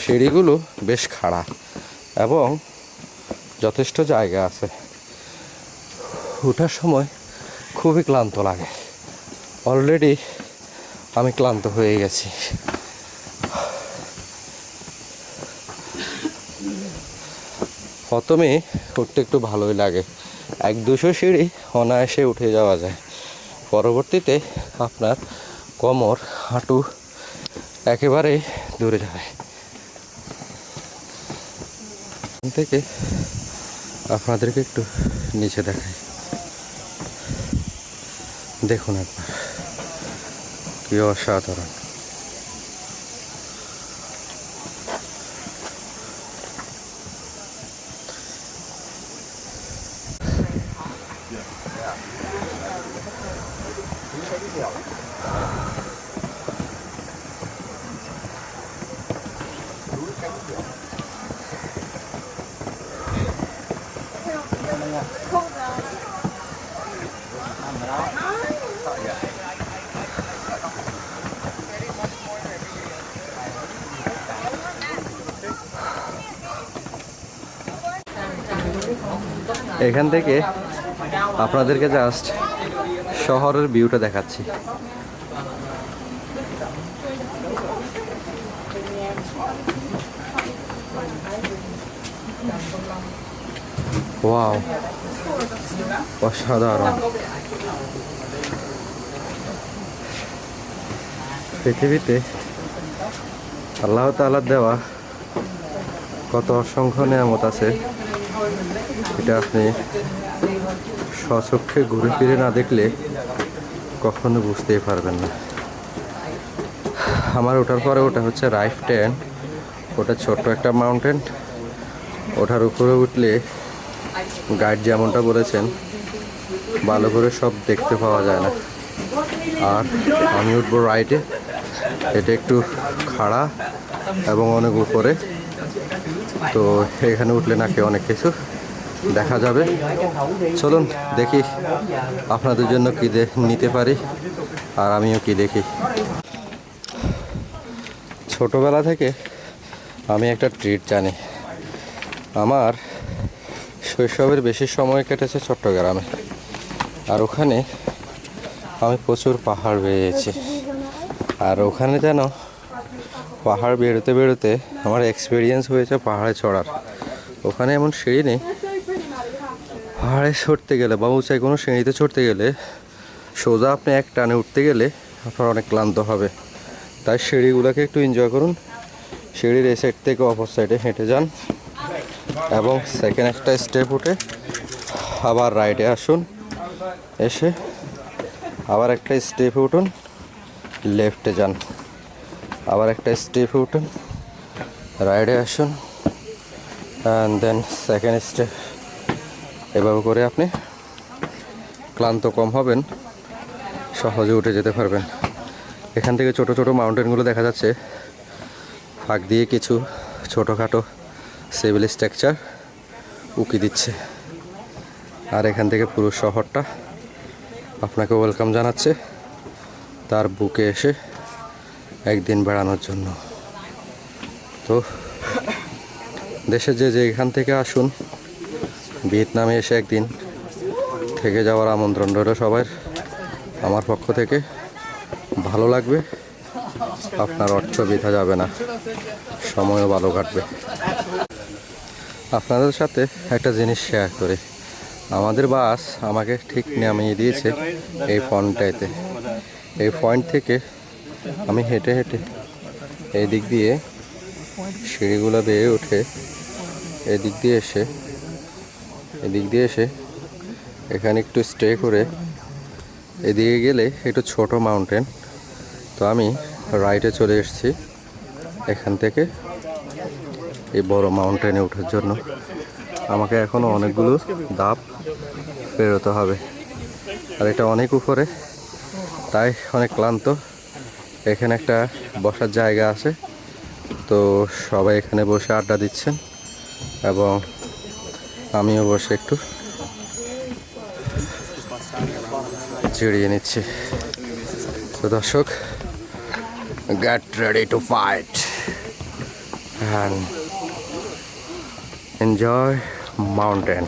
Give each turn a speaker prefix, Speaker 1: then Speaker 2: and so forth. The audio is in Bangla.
Speaker 1: সিঁড়িগুলো বেশ খাড়া এবং যথেষ্ট জায়গা আছে। ওঠার সময় খুবই ক্লান্ত লাগে। অলরেডি আমি ক্লান্ত হয়ে গেছি। প্রথমে উঠতে একটু ভালোই লাগে, 1-200 সিঁড়ি অনায়াসে উঠে যাওয়া যায়। পরবর্তীতে আপনার কোমর হাঁটু একেবারে দূরে যাবে। এখান থেকে আপনাদেরকে একটু নিচে দেখাই, দেখুন একবার কি অসাধারণ। এখান থেকে আপনাদেরকে জাস্ট শহরের ভিউটা দেখাচ্ছি। ওয়াও, অসাধারণ। পৃথিবীতে আল্লাহ তাআলার দেওয়া কত অসংখ্য নিয়ামত আছে, এটা আপনি স্বচক্ষে ঘুরে ফিরে না দেখলে কখনো বুঝতেই পারবেন না। আমার ওঠার পরে ওটা হচ্ছে রাইফ 10, ওটা ছোট্ট একটা মাউন্টেন। ওঠার উপরে উঠলে গাইড যেমনটা বলেছেন ভালো করে সব দেখতে পাওয়া যায় না। আর আমি উঠবো রাইটে, এটা একটু খাড়া এবং অনেক উপরে, তো এখানে উঠলে নাকি অনেক কিছু দেখা যাবে। চলুন দেখি আপনাদের জন্য কি নিতে পারি আর আমিও কি দেখি। ছোটবেলা থেকে আমি একটা ট্রিট জানি। আমার শৈশবের বেশি সময় কেটেছে চট্টগ্রামে, আর ওখানে আমি প্রচুর পাহাড় বেড়েছি। আর ওখানে যেন পাহাড় বেরোতে বেরোতে আমার এক্সপিরিয়েন্স হয়েছে পাহাড়ে চড়ার। ওখানে এমন সিঁড়ি নেই, পাহাড়ে চড়তে গেলে বা উঁচাই কোনো সিঁড়িতে চড়তে গেলে সোজা আপনি এক টানে উঠতে গেলে আপনার অনেক ক্লান্ত হবে। তাই সিঁড়িগুলোকে একটু এনজয় করুন। সিঁড়ির এই সাইড থেকে অপর সাইডে হেঁটে যান এবং সেকেন্ড একটা স্টেপ উঠে আবার রাইটে আসুন, এসে আবার একটা স্টেপে উঠুন, লেফটে যান, আবার একটা স্টেপে উঠুন, রাইটে আসুন, অ্যান্ড দেন সেকেন্ড স্টেপ। এভাবে করে আপনি ক্লান্ত কম হবেন, সহজে উঠে যেতে পারবেন। এখান থেকে ছোট ছোট মাউন্টেনগুলো দেখা যাচ্ছে, ফাঁক দিয়ে কিছু ছোটোখাটো সিভিল স্ট্রাকচার উকি দিচ্ছে। আর এখান থেকে পুরো শহরটা আপনাকে ওয়েলকাম জানাচ্ছে তার বুকে এসে একদিন বেড়ানোর জন্য। তো দেশে যে এখান থেকে আসুন, ভিয়েতনামে এসে একদিন থেকে যাওয়ার আমন্ত্রণ রইল সবার আমার পক্ষ থেকে। ভালো লাগবে, আপনার অর্থ বৃথা যাবে না, সময়ও ভালো কাটবে। আপনাদের সাথে একটা জিনিস শেয়ার করি। আমাদের বাস আমাকে ঠিক নামিয়ে দিয়েছে এই পয়েন্টটাতে। এই পয়েন্ট থেকে আমি হেঁটে হেঁটে এই দিক দিয়ে সিঁড়িগুলো বেয়ে উঠে এদিক দিয়ে এসে এখানে একটু স্টে করে এদিকে গেলে একটু ছোট মাউন্টেন। তো আমি রাইটে চলে এসেছি এখান থেকে এই বড় মাউন্টেনে ওঠার জন্য। আমাকে এখনও অনেকগুলো ধাপ পেরোতে হবে, আর এটা অনেক উপরে, তাই অনেক ক্লান্ত। এখানে একটা বসার জায়গা আছে, তো সবাই এখানে বসে আড্ডা দিচ্ছেন এবং আমিও বসে একটু জিরিয়ে নিচ্ছি। তো দর্শক, get ready to fight. and enjoy mountain.